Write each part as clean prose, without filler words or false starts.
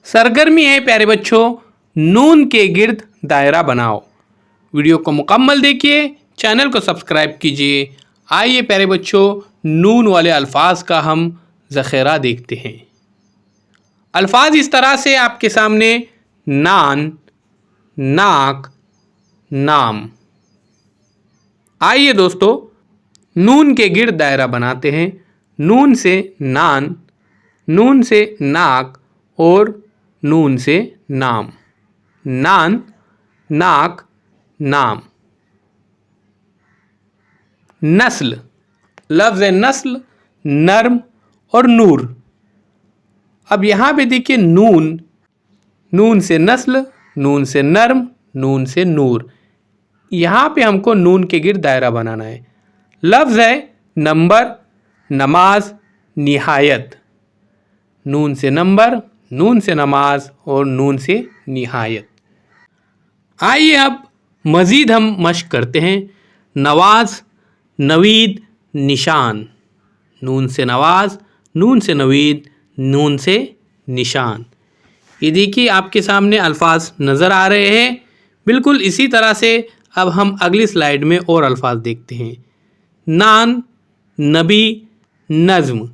सरगर्मी है प्यारे बच्चों, नून के गिर्द दायरा बनाओ। वीडियो को मुकम्मल देखिए, चैनल को सब्सक्राइब कीजिए। आइए प्यारे बच्चों, नून वाले अल्फाज का हम ज़ख़ीरा देखते हैं। अल्फाज इस तरह से आपके सामने: नान, नाक, नाम। आइए दोस्तों, नून के गिर्द दायरा बनाते हैं। नून से नान, नून से नाक और नून से नाम। नान, नाक, नाम। नस्ल, लफ्ज़ नस्ल, नर्म और नूर। अब यहाँ पे देखिए नून, नून से नस्ल, नून से नर्म, नून से नूर। यहाँ पे हमको नून के गिर्द दायरा बनाना है। लफ्ज़ है नंबर, नमाज, निहायत। नून से नंबर, नून से नमाज और नून से निहायत। आइए अब मज़ीद हम मश्क करते हैं। नवाज, नवीद, निशान। नून से नवाज, नून से नवीद, नून से निशान। ये देखिए आपके सामने अल्फाज नज़र आ रहे हैं। बिल्कुल इसी तरह से अब हम अगली स्लाइड में और अल्फाज देखते हैं। नान, नबी, नज़्म।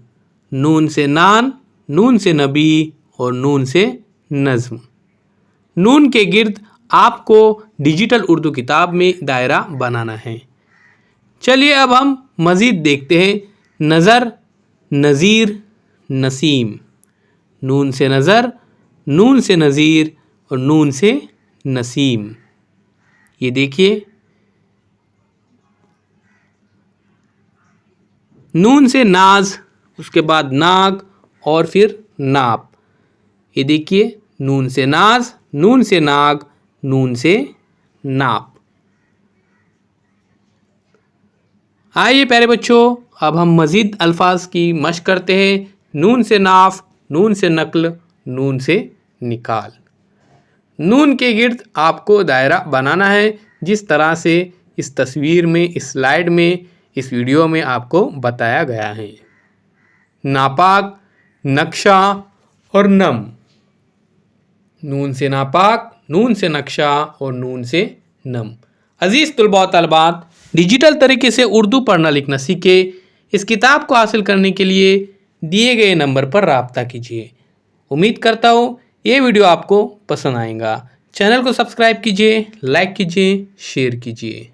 नून से नान, नून से नबी और नून से नज़्म। नून के गिर्द आपको डिजिटल उर्दू किताब में दायरा बनाना है। चलिए अब हम मज़ीद देखते हैं। नज़र, नज़ीर, नसीम। नून से नज़र, नून से नज़ीर और नून से नसीम। ये देखिए, नून से नाज, उसके बाद नाग और फिर नाप। ये देखिए, नून से नाज, नून से नाग, नून से नाप। आइए प्यारे बच्चों, अब हम मज़ीद अल्फाज की मश्क करते हैं। नून से नाफ, नून से नक्ल, नून से निकाल। नून के गिर्द आपको दायरा बनाना है, जिस तरह से इस तस्वीर में, इस स्लाइड में, इस वीडियो में आपको बताया गया है। नापाक, नक्शा और नम। नून से नापाक, नून से नक्शा और नून से नम। अजीज़ तलबा व तलबात, डिजिटल तरीके से उर्दू पढ़ना लिखना सीखे। इस किताब को हासिल करने के लिए दिए गए नंबर पर राब्ता कीजिए। उम्मीद करता हूँ ये वीडियो आपको पसंद आएगा। चैनल को सब्सक्राइब कीजिए, लाइक कीजिए, शेयर कीजिए।